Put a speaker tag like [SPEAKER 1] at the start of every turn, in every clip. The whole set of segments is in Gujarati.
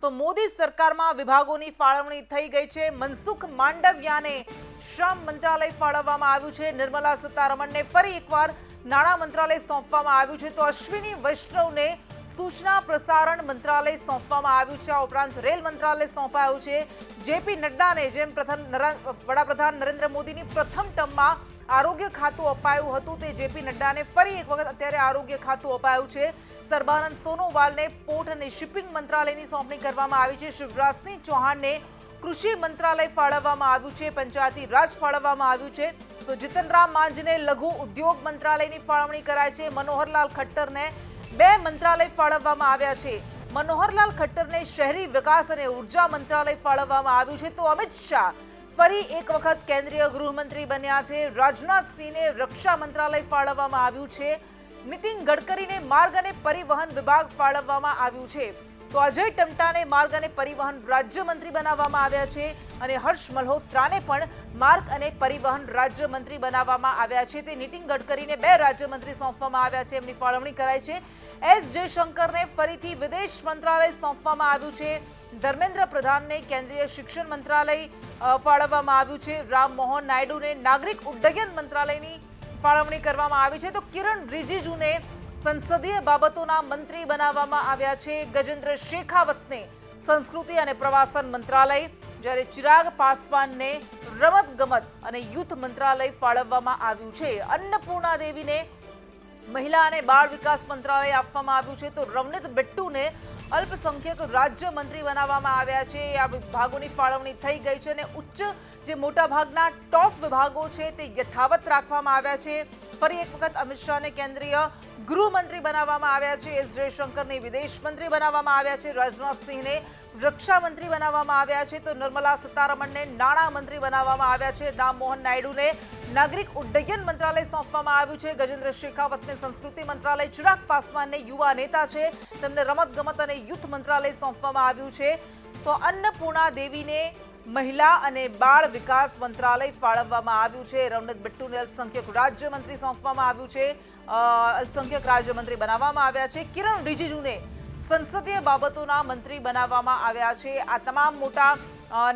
[SPEAKER 1] તો મોદી સરકારમાં વિભાગોની ફાળવણી થઈ ગઈ છે। મનસુખ માંડવિયાને શ્રમ મંત્રાલય ફાળવવામાં આવ્યું છે। નિર્મલા સીતારમણને ફરી એકવાર નાણાં મંત્રાલય સોંપવામાં આવ્યું છે, તો અશ્વિની વૈષ્ણવને સૂચના પ્રસારણ મંત્રાલય સોંપવામાં આવ્યું છે। આ ઉપરાંત રેલ મંત્રાલય સોંપાયું છે। જેપી નડ્ડાને જેમ વડાપ્રધાન નરેન્દ્ર મોદીની પ્રથમ ટર્મમાં આરોગ્ય ખાતું અપાયું હતું, તે જેપી નડ્ડાને ફરી એક વખત અત્યારે આરોગ્ય ખાતું અપાયું છે। સર્બાનંદ સોનોવાલને પોર્ટ અને શિપિંગ મંત્રાલયની સોંપણી કરવામાં આવી છે। શિવરાજસિંહ ચૌહાણને કૃષિ મંત્રાલય ફાળવવામાં આવ્યું છે। પંચાયતી રાજ ફાળવવામાં આવ્યું છે। તો જીતનરામ માંઝીને લઘુ ઉદ્યોગ મંત્રાલયની ફાળવણી કરાય છે। મનોહરલાલ ખટ્ટરને 2 મંત્રાલય ફાળવવામાં આવ્યા છે। મનોહરલાલ ખટ્ટરને શહેરી વિકાસ અને ઉર્જા મંત્રાલય ફાળવવામાં આવ્યું છે। તો અમિત શાહ ફરી એક વખત કેન્દ્રીય ગૃહમંત્રી બન્યા છે। રાજનાથસિંહને રક્ષા મંત્રાલય ફાળવવામાં આવ્યું છે। નીતિન ગડકરીને માર્ગ અને પરિવહન વિભાગ ફાળવવામાં આવ્યું છે। તો અજય ટમટાને માર્ગ અને પરિવહન રાજ્યમંત્રી બનાવવામાં આવ્યા છે અને હર્ષ મલ્હોત્રાને પણ માર્ગ અને પરિવહન રાજ્યમંત્રી બનાવવામાં આવ્યા છે। તે નીતિન ગડકરીને 2 રાજ્યમંત્રી સોંપવામાં આવ્યા છે, એમની ફાળવણી કરાઈ છે। એસ જયશંકરને ફરીથી વિદેશ મંત્રાલય સોંપવામાં આવ્યું છે। ધર્મેન્દ્ર પ્રધાનને કેન્દ્રીય શિક્ષણ મંત્રાલય ફાળવવામાં આવ્યું છે। રામ મોહન નાયડુને નાગરિક ઉડ્ડયન મંત્રાલયની ફાળવણી કરવામાં આવી છે। તો કિરણ રિજિજુને સંસદીય બાબતોના મંત્રી બનાવવામાં આવ્યા છે। ગજેન્દ્ર શેખાવતને સંસ્કૃતિ અને પ્રવાસન મંત્રાલય, જ્યારે ચિરાગ પાસવાનને રમત ગમત અને યુથ મંત્રાલય ફાળવવામાં આવ્યું છે। અન્નપૂર્ણા દેવીને મહિલા અને બાળ વિકાસ મંત્રાલય આપવામાં આવ્યું છે। તો રવનીત બિટ્ટુને અલ્પસંખ્યક રાજ્યમંત્રી બનાવવામાં આવ્યા છે। આ વિભાગોની ફાળવણી થઈ ગઈ છે અને ઉચ્ચ જે મોટાભાગના ટોપ વિભાગો છે તે યથાવત રાખવામાં આવ્યા છે। ફરી એક વખત અમિત શાહને કેન્દ્રીય ગૃહમંત્રી બનાવવામાં આવ્યા છે। એસ જયશંકરને વિદેશ મંત્રી બનાવવામાં આવ્યા છે। રાજનાથસિંહને રક્ષા મંત્રી બનાવવામાં આવ્યા છે। તો નિર્મલા સીતારમણને નાણાં મંત્રી બનાવવામાં આવ્યા છે। રામમોહન નાયડુને નાગરિક ઉડ્ડયન મંત્રાલય સોંપવામાં આવ્યું છે। ગજેન્દ્ર શેખાવતને સંસ્કૃતિ મંત્રાલય, ચિરાગ પાસવાનને યુવા નેતા છે, તેમને રમત ગમત અને યુથ મંત્રાલય સોંપવામાં આવ્યું છે। તો અન્નપૂર્ણા દેવીને મહિલા અને બાળ વિકાસ મંત્રાલય ફાળવવામાં આવ્યું છે। રવનીત બિટ્ટુને અલ્પસંખ્યક રાજ્યમંત્રી સોંપવામાં આવ્યું છે, અલ્પસંખ્યક રાજ્યમંત્રી બનાવવામાં આવ્યા છે। કિરણ રિજિજુને સંસદીય બાબતોના મંત્રી બનાવવામાં આવ્યા છે। આ તમામ મોટા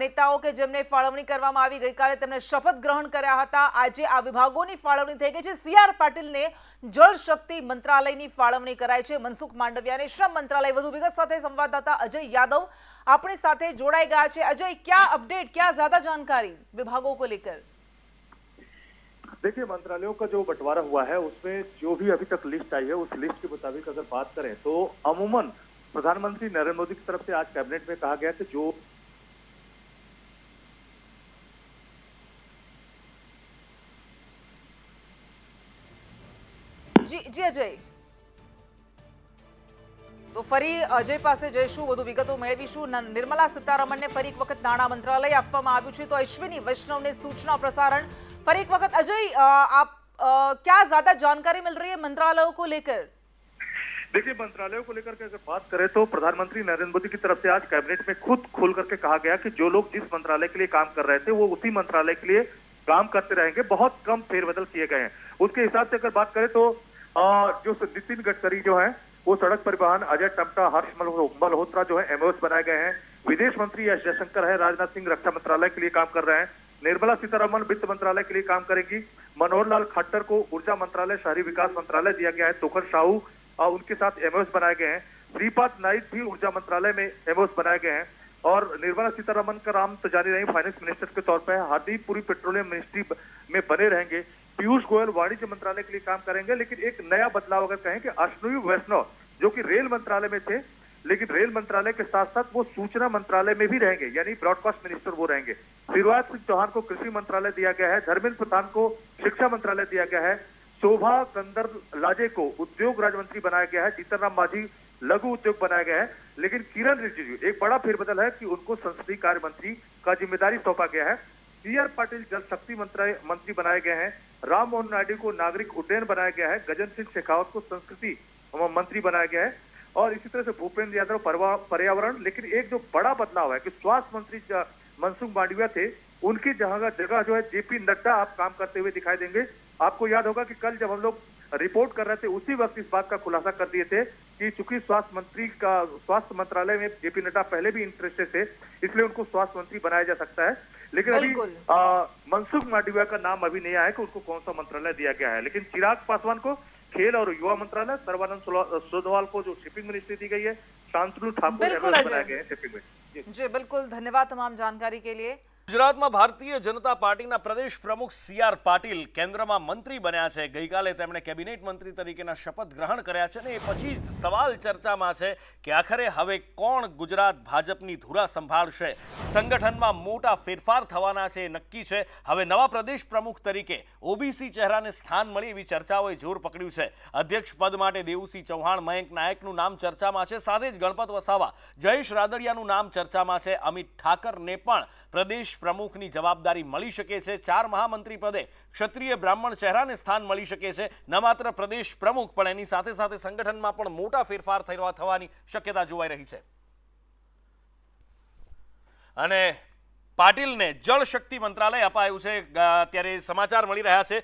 [SPEAKER 1] નેતાઓ કે જેમને ફાળવણી કરવામાં આવી, ગઈકાલે તેમણે શપથ ગ્રહણ કર્યા હતા। આજે આ વિભાગોની ફાળવણી થઈ ગઈ છે। સીઆર પાટીલને જળ શક્તિ મંત્રાલયની ફાળવણી કરાઈ છે। મનસુખ માંડવિયાને શ્રમ મંત્રાલય। વધુ વિગત સાથે સંવાદદાતા અજય યાદવ अपने साथ जोड़ाई गया है। अजय, क्या अपडेट, क्या ज्यादा जानकारी विभागों को लेकर?
[SPEAKER 2] देखिए, मंत्रालयों का जो बंटवारा हुआ है उसमें जो भी अभी तक लिस्ट आई है उस लिस्ट के मुताबिक अगर बात करें तो अमूमन प्रधानमंत्री नरेंद्र मोदी की तरफ से आज कैबिनेट में कहा गया कि जो
[SPEAKER 1] जी अजय, तो फरी अजय પાસે જઈશું, વધુ વિગતો મેળવીશું। નિર્મલા સીતારમણને ફરી એક વખત નાણાં મંત્રાલય આપવામાં આવ્યું છે, તો અશ્વિની વૈષ્ણવને सूचना प्रसारण। फरी एक वक्त अजय, आप क्या ज्यादा जानकारी मिल रही है मंत्रालयों को लेकर?
[SPEAKER 2] देखिए, मंत्रालयों को लेकर के अगर बात करें तो प्रधानमंत्री नरेंद्र मोदी की तरफ से आज कैबिनेट में खुद खोल करके कहा गया कि जो लोग जिस मंत्रालय के लिए काम कर रहे थे वो उसी मंत्रालय के लिए काम करते रहेंगे। बहुत कम फेरबदल किए गए हैं। उसके हिसाब से अगर बात करें तो जो नितिन गडकरी जो है वो सड़क परिवहन, अजय टमटा, हर्ष मल्होत्रा जो है एमओएस बनाए गए हैं। विदेश मंत्री एस जयशंकर है, राजनाथ सिंह रक्षा मंत्रालय के लिए काम कर रहे हैं। निर्मला सीतारमण वित्त मंत्रालय के लिए काम करेंगी। मनोहरलाल खट्टर को ऊर्जा मंत्रालय, शहरी विकास मंत्रालय दिया गया है। तोकर साहू उनके साथ एमओएस बनाए गए हैं। श्रीपाद नाइक भी ऊर्जा मंत्रालय में एमओएस बनाए गए हैं। और निर्मला सीतारमण का नाम तो जानी रही फाइनेंस मिनिस्टर के तौर पर, हरदीप पुरी पेट्रोलियम मिनिस्ट्री में बने रहेंगे। पीयूष गोयल वाणिज्य मंत्रालय के लिए काम करेंगे। लेकिन एक नया बदलाव अगर कहें कि अश्विनी वैष्णव जो कि रेल मंत्रालय में थे, लेकिन रेल मंत्रालय के साथ साथ वो सूचना मंत्रालय में भी रहेंगे, यानी ब्रॉडकास्ट मिनिस्टर वो रहेंगे। शिवराज सिंह चौहान को कृषि मंत्रालय दिया गया है। धर्मेंद्र प्रधान को शिक्षा मंत्रालय दिया गया है। शोभा कंदरलाजे को उद्योग राज्य मंत्री बनाया गया है। जीतनराम मांझी लघु उद्योग बनाया गया है। लेकिन किरण रिजिजू, एक बड़ा फेरबदल है कि उनको संसदीय कार्य मंत्री का जिम्मेदारी सौंपा गया है। सीआर पाटिल जल शक्ति मंत्री बनाए गए हैं। राम मोहन नायडू को नागरिक उड्डयन बनाया गया है। गजेंद्र सिंह शेखावत को संस्कृति मंत्री बनाया गया है। और इसी तरह से भूपेंद्र यादव पर्यावरण। लेकिन एक जो बड़ा बदलाव है कि स्वास्थ्य मंत्री मनसुख मांडविया थे, उनकी जगह जो है जेपी नड्डा आप काम करते हुए दिखाई देंगे। आपको याद होगा कि कल जब हम लोग रिपोर्ट कर रहे थे उसी वक्त इस बात का खुलासा कर दिए थे कि चूंकि स्वास्थ्य मंत्रालय में जेपी नड्डा पहले भी इंटरेस्टेड थे, इसलिए उनको स्वास्थ्य मंत्री बनाया जा सकता है। लेकिन अभी मनसुख मांडविया का नाम अभी नहीं आया कि उनको कौन सा मंत्रालय दिया गया है। लेकिन चिराग पासवान को खेल और युवा मंत्रालय, सर्बानंद सोनोवाल को जो शिपिंग मिनिस्ट्री दी गई है, शांतनु ठाकुर बनाए गए हैं शिपिंग में।
[SPEAKER 1] जी बिल्कुल, धन्यवाद तमाम जानकारी के लिए।
[SPEAKER 3] ગુજરાતમાં ભારતીય જનતા પાર્ટીના પ્રદેશ પ્રમુખ સી.આર. પાટીલ કેન્દ્રમાં મંત્રી બન્યા છે। ગઈકાલે તેમણે કેબિનેટ મંત્રી તરીકેના શપથ ગ્રહણ કર્યા છે અને એ પછી જ સવાલ ચર્ચામાં છે કે આખરે હવે કોણ ગુજરાત ભાજપની ધુરા સંભાળશે। સંગઠનમાં મોટા ફેરફાર થવાના છે નક્કી છે। હવે નવા પ્રદેશ પ્રમુખ તરીકે ઓબીસી ચહેરાને સ્થાન મળે એવી ચર્ચાઓએ જોર પકડ્યું છે। અધ્યક્ષ પદ માટે દેવુસિંહ ચૌહાણ, મયંક નાયકનું નામ ચર્ચામાં છે। સાથે જ ગણપત વસાવા, જયેશ રાદડિયાનું નામ ચર્ચામાં છે। અમિત ઠાકરને પણ પ્રદેશ પ્રમુખની જવાબદારી મળી શકે છે। 4 મહામંત્રી પદે ક્ષત્રિય બ્રાહ્મણ ચહેરાને સ્થાન મળી શકે છે। ન માત્ર પ્રદેશ પ્રમુખ પણ એની સાથે સાથે સંગઠનમાં પણ મોટા ફેરફાર થવાની શક્યતા જોવાઈ રહી છે। અને પાટીલને જળ શક્તિ મંત્રાલય અપાયું છે। અત્યારે સમાચાર મળી રહ્યા છે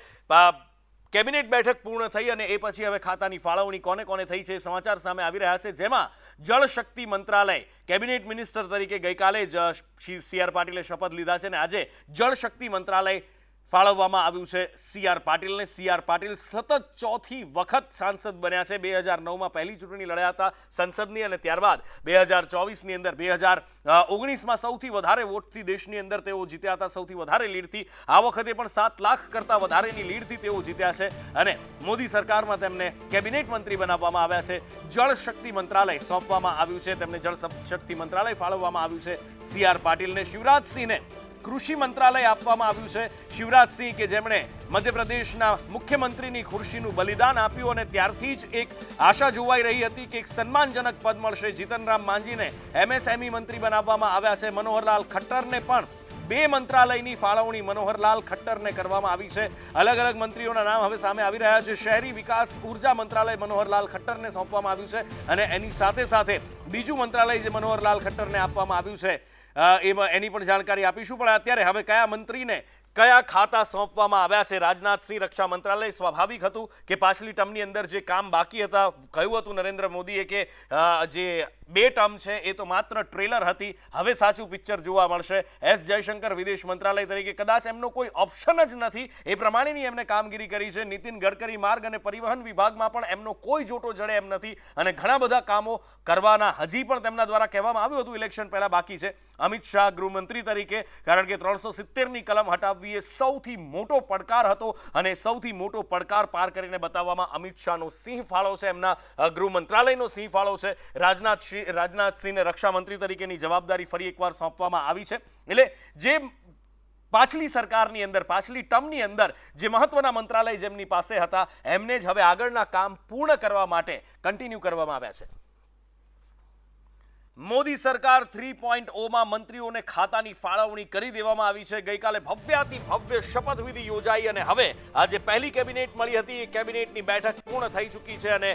[SPEAKER 3] કેબિનેટ બેઠક પૂર્ણ થઈ અને એ પછી હવે ખાતાની ફાળવણી કોને કોને થઈ છે સમાચાર સામે આવી રહ્યા છે। જેમાં જળ શક્તિ મંત્રાલય કેબિનેટ મિનિસ્ટર તરીકે ગઈકાલે જ સી.આર. પાટીલે શપથ લીધા છે અને આજે જળ શક્તિ મંત્રાલય ફાળવવામાં આવ્યું છે સી.આર. પાટીલને। સી.આર. પાટીલ સતત ચોથી વખત સાંસદ બન્યા છે। 2009માં પહેલી ચૂંટણી લડ્યા હતા સંસદની અને ત્યારબાદ 2024ની અંદર 2019માં સૌથી વધારે વોટથી દેશની અંદર તેઓ જીત્યા હતા, સૌથી વધારે લીડથી। આ વખતે પણ 7 લાખ કરતાં વધારેની લીડથી તેઓ જીત્યા છે અને મોદી સરકારમાં તેમને કેબિનેટ મંત્રી બનાવવામાં આવ્યા છે। જળ શક્તિ મંત્રાલય સોંપવામાં આવ્યું છે તેમને, જળ શક્તિ મંત્રાલય ફાળવવામાં આવ્યું છે સી.આર. પાટીલને। શિવરાજસિંહને કૃષિ મંત્રાલય આપવામાં આવ્યું છે। શિવરાજસિંહ કે જેમણે મધ્યપ્રદેશના મુખ્યમંત્રીની ખુરશીનું બલિદાન આપ્યું અને ત્યારથી જ એક આશા જોવાઈ રહી હતી કે એક સન્માનજનક પદ મળશે। જીતનરામ માંઝીને એમએસએમઈ મંત્રી બનાવવામાં આવ્યા છે। મનોહરલાલ ખટ્ટરને પણ 2 મંત્રાલયની ફાળવણી મનોહરલાલ ખટ્ટરને કરવામાં આવી છે। અલગ અલગ મંત્રીઓના નામ હવે સામે આવી રહ્યા છે। શહેરી વિકાસ ઉર્જા મંત્રાલય મનોહરલાલ ખટ્ટરને સોંપવામાં આવ્યું છે અને એની સાથે સાથે બીજું મંત્રાલય જે મનોહરલાલ ખટ્ટરને આપવામાં આવ્યું છે એની પણ જાણકારી આપીશું। પણ અત્યારે હવે કયા મંત્રીને કયા ખાતા સોંપવામાં આવ્યા છે? રાજનાથસિંહ રક્ષા મંત્રાલય, સ્વાભાવિક હતું કે પાછલી ટર્મની અંદર જે કામ બાકી હતા, કહ્યું હતું નરેન્દ્ર મોદીએ કે જે 2 ટર્મ છે એ તો માત્ર ટ્રેલર હતી, હવે સાચું પિક્ચર જોવા મળશે। એસ જયશંકર વિદેશ મંત્રાલય તરીકે કદાચ એમનો કોઈ ઓપ્શન જ નથી એ પ્રમાણેની એમને કામગીરી કરી છે। નીતિન ગડકરી માર્ગ અને પરિવહન વિભાગમાં પણ એમનો કોઈ જોટો જડે એમ નથી અને ઘણા બધા કામો કરવાના હજી પણ તેમના દ્વારા કહેવામાં આવ્યું હતું ઇલેક્શન પહેલા બાકી છે। અમિત શાહ ગૃહમંત્રી તરીકે, કારણ કે 370ની કલમ હટાવવી એ સૌથી મોટો પડકાર હતો અને સૌથી મોટો પડકાર પાર કરીને બતાવવામાં અમિત શાહનો સિંહ ફાળો છે, એમના ગૃહ મંત્રાલયનો સિંહ ફાળો છે। રાજનાથસિંહને રક્ષા મંત્રી તરીકેની જવાબદારી ફરી એકવાર સોંપવામાં આવી છે। એટલે જે પાછલી સરકારની અંદર, પાછલી ટર્મની અંદર જે મહત્વના મંત્રાલય જેમની પાસે હતા એમને જ હવે આગળના કામ પૂર્ણ કરવા માટે કન્ટિન્યુ કરવામાં આવ્યા છે। મોદી સરકાર 3.0માં મંત્રીઓને ખાતાની ફાળવણી કરી દેવામાં આવી છે। ગઈકાલે ભવ્યાતિ ભવ્ય શપથવિધિ યોજાઈ અને હવે આજે પહેલી કેબિનેટ મળી હતી, એ કેબિનેટની બેઠક પૂર્ણ થઈ ચૂકી છે અને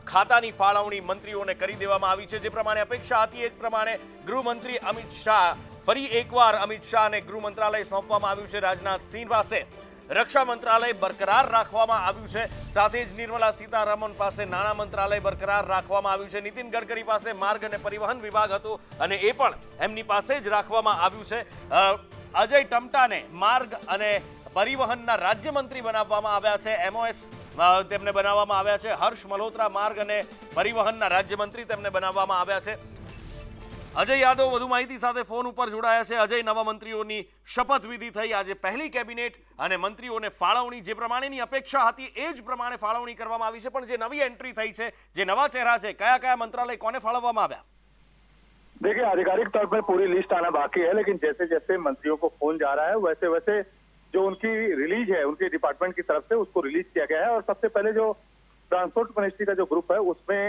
[SPEAKER 3] ખાતાની ફાળવણી મંત્રીઓને કરી દેવામાં આવી છે। જે પ્રમાણે અપેક્ષા હતી એ જ પ્રમાણે ગૃહમંત્રી અમિત શાહ, ફરી એકવાર અમિત શાહને ગૃહ મંત્રાલય સોંપવામાં આવ્યું છે। રાજનાથસિંહ પાસે રક્ષા મંત્રાલય બરકરાર રાખવામાં આવ્યું છે। સાથે જ નિર્મલા સીતારમણ પાસે નાણાં મંત્રાલય બરકરાર રાખવામાં આવ્યું છે। નીતિન ગડકરી પાસે માર્ગ અને પરિવહન વિભાગ હતું અને એ પણ એમની પાસે જ રાખવામાં આવ્યું છે। અજય ટમટાને માર્ગ અને પરિવહનના રાજ્યમંત્રી બનાવવામાં આવ્યા છે। MOS તેમને બનાવવામાં આવ્યા છે। હર્ષ મલ્હોત્રા માર્ગ અને પરિવહનના રાજ્યમંત્રી તેમને બનાવવામાં આવ્યા છે। અજય યાદવ વધુ માહિતી સાથે ફોન ઉપર જોડાયા છે। અજય, નવા મંત્રીઓની શપથવિધિ થઈ, આજે પહેલી કેબિનેટ અને મંત્રીઓને ફાળવણી જે પ્રમાણેની અપેક્ષા હતી એ જ પ્રમાણે ફાળવણી કરવામાં આવી છે, પણ જે નવી એન્ટ્રી થઈ છે, જે નવા ચહેરા છે, કયા કયા મંત્રાલય કોને ફાળવવામાં આવ્યા?
[SPEAKER 4] देखिए, आधिकारिक तौर पर पूरी लिस्ट आना बाकी है, लेकिन जैसे जैसे मंत्रियों को फोन जा रहा है वैसे वैसे जो उनकी रिलीज है उनके डिपार्टमेंट की तरफ से उसको रिलीज किया गया है। और सबसे पहले जो ट्रांसपोर्ट मिनिस्ट्री का जो ग्रुप है उसमें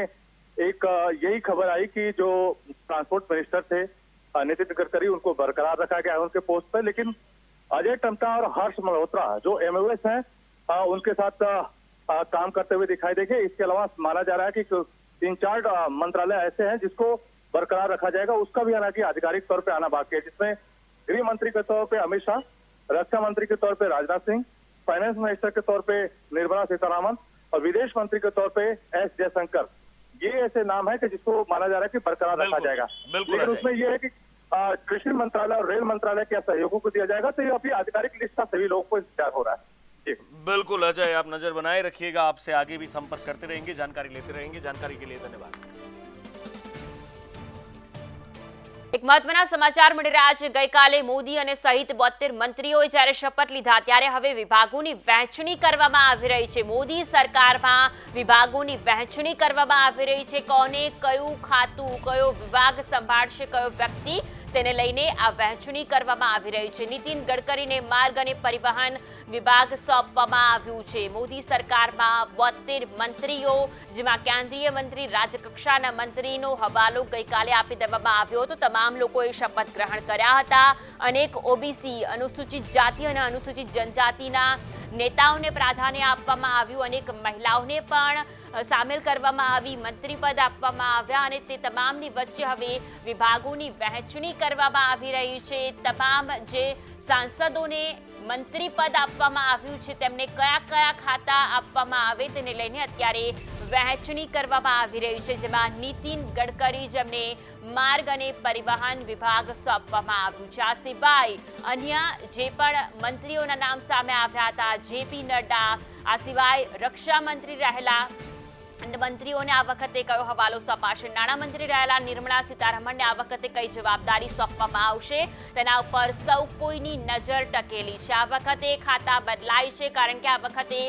[SPEAKER 4] एक यही खबर आई कि जो ट्रांसपोर्ट मिनिस्टर थे नितिन गडकरी, उनको बरकरार रखा गया है उनके पोस्ट पर, लेकिन अजय टम्टा और हर्ष मल्होत्रा जो MOS हैं उनके साथ काम करते हुए दिखाई देंगे। इसके अलावा माना जा रहा है कि 3-4 मंत्रालय ऐसे हैं जिसको बरकरार रखा जाएगा, उसका भी हालांकि आधिकारिक तौर पर आना बाकी है, जिसमें गृह मंत्री के तौर पर अमित शाह, रक्षा मंत्री के तौर पर राजनाथ सिंह, फाइनेंस मिनिस्टर के तौर पर निर्मला सीतारमण और विदेश मंत्री के तौर पे एस जयशंकर, ये ऐसे नाम है कि जिसको माना जा रहा है कि बरकरार रखा
[SPEAKER 3] बिल्कुल,
[SPEAKER 4] जाएगा।
[SPEAKER 3] बिल्कुल
[SPEAKER 4] लेकिन
[SPEAKER 3] अजय।
[SPEAKER 4] उसमें यह है कि कृषि मंत्रालय और रेल मंत्रालय के सहयोगों को दिया जाएगा, तो ये अभी आधिकारिक लिस्ट का सभी लोगों को इंतजार हो रहा है। जी।
[SPEAKER 3] बिल्कुल अजय, आप नजर बनाए रखिएगा, आपसे आगे भी संपर्क करते रहेंगे, जानकारी लेते रहेंगे। जानकारी के लिए धन्यवाद।
[SPEAKER 5] એક મહત્વના સમાચાર મળી રહ્યા છે। ગઈકાલે મોદી અને સહિત 72 મંત્રીઓએ જ્યારે શપથ લીધા ત્યારે હવે વિભાગોની વહેંચણી કરવામાં આવી રહી છે। મોદી સરકારમાં વિભાગોની વહેંચણી કરવામાં આવી રહી છે। કોને કયું ખાતું, કયો વિભાગ સંભાળશે, કયો વ્યક્તિ, તેને લઈને આ વહેંચણી કરવામાં આવી રહી છે। નીતિન ગડકરીને માર્ગ અને પરિવહન વિભાગ સોંપવામાં આવ્યું છે। મોદી સરકારમાં 72 મંત્રીઓ, જેમાં કેન્દ્રીય મંત્રી, રાજ્યકક્ષાના મંત્રીનો હવાલો ગઈકાલે આપી દેવામાં આવ્યો હતો। તમામ લોકોએ શપથ ગ્રહણ કર્યા હતા। અનેક ઓબીસી, અનુસૂચિત જાતિ અને અનુસૂચિત જનજાતિના નેતાઓને પ્રાધાન્ય આપવામાં આવ્યું। અનેક મહિલાઓને પણ સામેલ કરવામાં આવી, મંત્રી પદ આપવામાં આવ્યા અને તે તમામની વચ્ચે હવે વિભાગોની વહેંચણી કરવામાં આવી રહી છે। તમામ જે સાંસદોને મંત્રી પદ આપવામાં આવ્યું છે તેમને કયા કયા ખાતા આપવામાં આવે તેને લઈને અત્યારે વહેંચણી કરવામાં આવી રહી છે, જેમાં નીતિન ગડકરી, જેમને માર્ગ અને પરિવહન વિભાગ સોંપવામાં આવ્યું છે। આ સિવાય અન્ય જે પણ મંત્રીઓના નામ સામે આવ્યા હતા, જેપી નડ્ડા, આ સિવાય રક્ષા મંત્રી રહેલા મંત્રીઓને આ વખતે કયો હવાલો સોંપાશે, નાણામંત્રી રહેલા નિર્મલા સીતારમણને આ વખતે કઈ જવાબદારી સોંપવામાં આવશે, તેના ઉપર સૌ કોઈની નજર ટકેલી છે। આ વખતે ખાતા બદલાય છે કારણ કે આ વખતે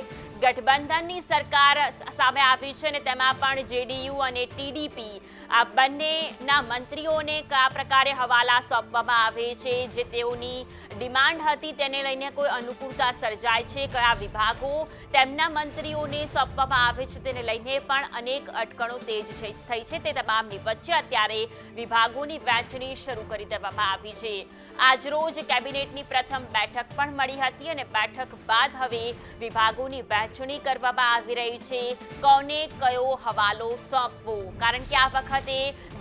[SPEAKER 5] ગઠબંધનની સરકાર સામે આવી છે અને તેમાં પણ જેડીયુ અને ટીડીપી આ બંનેના મંત્રીઓને કયા પ્રકારે હવાલા સોંપવામાં આવે છે, જે તેઓની ડિમાન્ડ હતી તેને લઈને કોઈ અનુકૂળતા સર્જાય છે, કયા વિભાગો તેમના મંત્રીઓને સોંપવામાં આવે છે તેને લઈને પણ અનેક અટકણો તેજ થઈ છે। તે તમામની વચ્ચે અત્યારે વિભાગોની વહેંચણી શરૂ કરી દેવામાં આવી છે। આજરોજ કેબિનેટની પ્રથમ બેઠક પણ મળી હતી અને બેઠક બાદ હવે વિભાગોની વહેંચણી કરવામાં આવી રહી છે। કોને કયો હવાલો સોંપવો, કારણ કે આ વખતે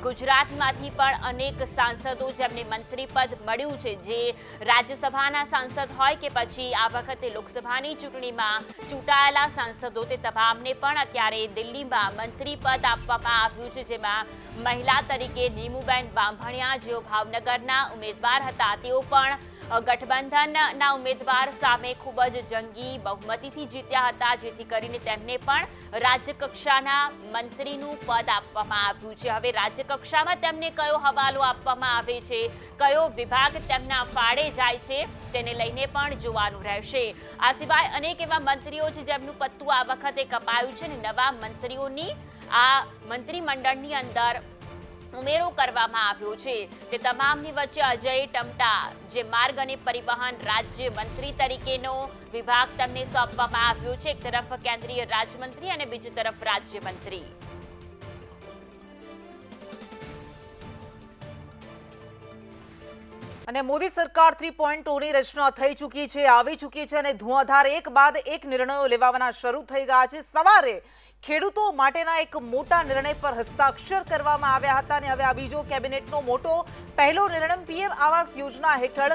[SPEAKER 5] ગુજરાતમાંથી પણ અનેક સાંસદો જેમને મંત્રી પદ મળ્યું છે, જે રાજ્યસભાના સાંસદ હોય કે પછી આ વખતે લોકસભાની ચૂંટણીમાં ચૂંટાયેલા સાંસદો, તે તમામને પણ અત્યારે દિલ્હીમાં મંત્રી પદ આપવામાં આવ્યું છે, જેમાં મહિલા તરીકે નીમુબેન બાંભણિયા, જેઓ ભાવનગરના ઉમેદવાર હતા, તેઓ પણ ગઠબંધનના ઉમેદવાર સામે ખૂબ જ જંગી બહુમતીથી જીત્યા હતા, જેથી કરીને તેમને પણ રાજ્યકક્ષાના મંત્રીનું પદ આપવામાં આવ્યું છે। હવે રાજ્યકક્ષામાં તેમને કયો હવાલો આપવામાં આવે છે, કયો વિભાગ તેમના ફાળે જાય છે, તેને લઈને પણ જોવાનું રહેશે। આ સિવાય અનેક એવા મંત્રીઓ છે જેમનું પત્તું આ વખતે કપાયું છે અને નવા મંત્રીઓની આ મંત્રીમંડળની અંદર ઉમેરો કરવામાં આવ્યો છે। તે તમામની વચ્ચે અજય ટમટા, જે માર્ગ અને પરિવહન રાજ્ય મંત્રી તરીકેનો વિભાગ તેમને સોંપવામાં આવ્યો છે। એક તરફ કેન્દ્રીય રાજ્યમંત્રી અને બીજી તરફ રાજ્યમંત્રી।
[SPEAKER 1] અને મોદી સરકાર 3.0ની રચના થઈ ચૂકી છે, આવી ચૂકી છે અને ધુઆધાર એક બાદ એક નિર્ણયો લેવાના શરૂ થઈ ગયા છે। સવારે ખેડૂતો માટેના એક મોટા નિર્ણય પર હસ્તાક્ષર કરવામાં આવ્યા હતા અને હવે આ બીજો કેબિનેટનો મોટો પહેલો નિર્ણય પીએમ આવાસ યોજના હેઠળ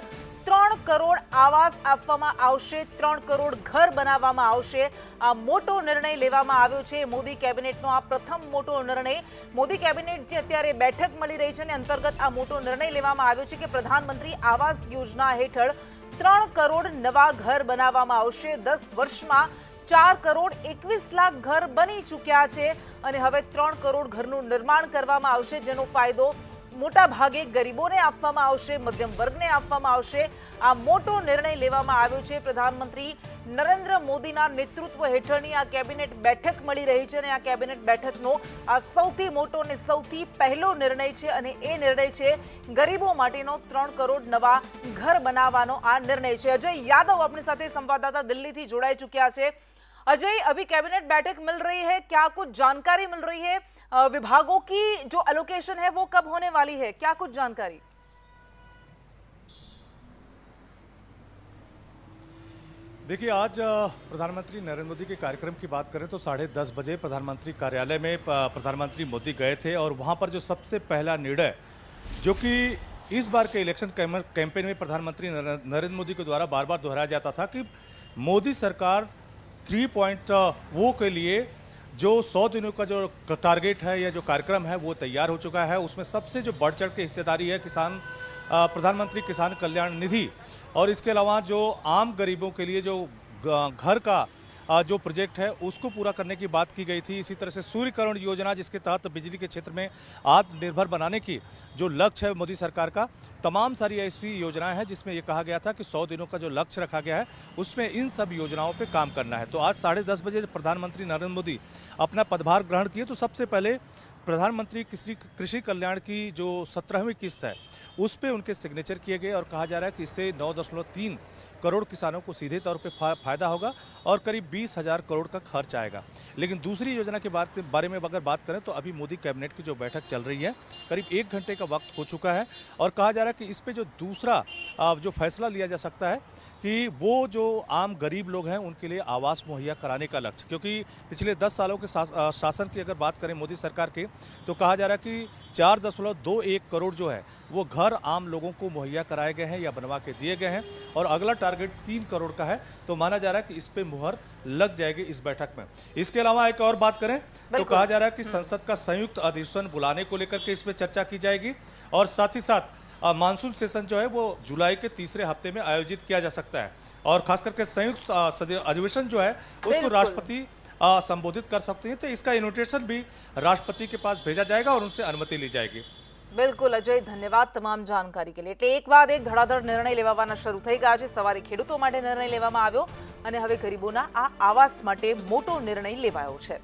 [SPEAKER 1] 3 કરોડ આવાસ આપવામાં આવશે, 3 કરોડ ઘર બનાવવામાં આવશે। આ મોટો નિર્ણય લેવામાં આવ્યો છે। મોદી કેબિનેટનો આ પ્રથમ મોટો નિર્ણય, મોદી કેબિનેટની અત્યારે બેઠક મળી રહી છે અને અંતર્ગત આ મોટો નિર્ણય લેવામાં આવ્યો છે કે પ્રધાનમંત્રી આવાસ યોજના હેઠળ 3 કરોડ નવા ઘર બનાવવામાં આવશે। 10 વર્ષમાં 4 કરોડ 21 લાખ ઘર બની ચૂક્યા છે અને હવે 3 કરોડ ઘરનું નિર્માણ કરવામાં આવશે, જેનો ફાયદો મોટા ભાગે ગરીબોને આપવામાં આવશે, મધ્યમ વર્ગને આપવામાં આવશે। આ મોટો નિર્ણય લેવામાં આવ્યો છે। પ્રધાનમંત્રી નરેન્દ્ર મોદીના નેતૃત્વ હેઠળની આ કેબિનેટ બેઠક મળી રહી છે અને આ કેબિનેટ બેઠકનો આ સૌથી મોટો અને સૌથી પહેલો નિર્ણય છે અને એ નિર્ણય છે ગરીબો માટેનો 3 કરોડ નવા ઘર બનાવવાનો આ નિર્ણય છે। અજય યાદવ આપણી સાથે સંવાદદાતા દિલ્હીથી જોડાઈ ચुक्या છે। अजय, अभी कैबिनेट बैठक मिल रही है, क्या कुछ जानकारी मिल रही है? विभागों की जो एलोकेशन है वो कब होने वाली है, क्या कुछ जानकारी?
[SPEAKER 6] देखिए, आज प्रधानमंत्री नरेंद्र मोदी के कार्यक्रम की बात करें तो 10:30 बजे प्रधानमंत्री कार्यालय में प्रधानमंत्री मोदी गए थे और वहां पर जो सबसे पहला निर्णय, जो कि इस बार के इलेक्शन कैंपेन में प्रधानमंत्री नरेंद्र मोदी के द्वारा बार बार दोहराया जाता था कि मोदी सरकार 3.0 के लिए जो 100 दिनों का जो टारगेट है या जो कार्यक्रम है वो तैयार हो चुका है। उसमें सबसे जो बढ़ चढ़ के हिस्सेदारी है प्रधानमंत्री किसान कल्याण निधि, और इसके अलावा जो आम गरीबों के लिए जो घर का जो प्रोजेक्ट है उसको पूरा करने की बात की गई थी। इसी तरह से सूर्यकरण योजना, जिसके तहत बिजली के क्षेत्र में आत्मनिर्भर बनाने की जो लक्ष्य है मोदी सरकार का, तमाम सारी ऐसी योजनाएं हैं जिसमें ये कहा गया था कि 100 दिनों का जो लक्ष्य रखा गया है उसमें इन सब योजनाओं पे काम करना है। तो आज 10:30 बजे जब प्रधानमंत्री नरेंद्र मोदी अपना पदभार ग्रहण किए तो सबसे पहले प्रधानमंत्री कृषि कल्याण की जो 17वीं किस्त है उस पे उनके सिग्नेचर किए गए, और कहा जा रहा है कि इससे 9.3 करोड़ किसानों को सीधे तौर पे फायदा होगा और करीब 20,000 करोड़ का खर्च आएगा। लेकिन दूसरी योजना के बारे में अगर बात करें तो अभी मोदी कैबिनेट की जो बैठक चल रही है, करीब 1 घंटे का वक्त हो चुका है, और कहा जा रहा है कि इस पे जो दूसरा जो फैसला लिया जा सकता है कि वो जो आम गरीब लोग हैं उनके लिए आवास मुहैया कराने का लक्ष्य, क्योंकि पिछले 10 सालों के शासन की अगर बात करें मोदी सरकार के, तो कहा जा रहा है कि 4.21 करोड़ जो है वो घर आम लोगों को मुहैया कराए गए हैं या बनवा के दिए गए हैं, और अगला टारगेट 3 करोड़ का है। तो माना जा रहा है कि इस पे मुहर लग जाएगी इस बैठक में। इसके अलावा एक और बात करें तो कहा जा रहा है कि संसद का संयुक्त अधिवेशन बुलाने को लेकर के इसमें चर्चा की जाएगी, और साथ ही साथ मानसून सेशन जो है वो जुलाई के तीसरे हफ्ते में आयोजित किया जा सकता है, और खास करके संयुक्त अधिवेशन जो है उसको राष्ट्रपति संबोधित कर सकते हैं। तो इसका इन्विटेशन भी राष्ट्रपति के पास भेजा जाएगा और उनसे अनुमति ली जाएगी।
[SPEAKER 1] બિલકુલ અજય, ધન્યવાદ તમામ જાણકારી કે लिए। એટલે એક બાદ એક ધડાધડ નિર્ણય લેવાના શરૂ થઈ ગયા છે। સવારે ખેડૂતો માટે નિર્ણય લેવામાં આવ્યો અને હવે ગરીબોના આ આવાસ માટે મોટો નિર્ણય લેવાયો છે।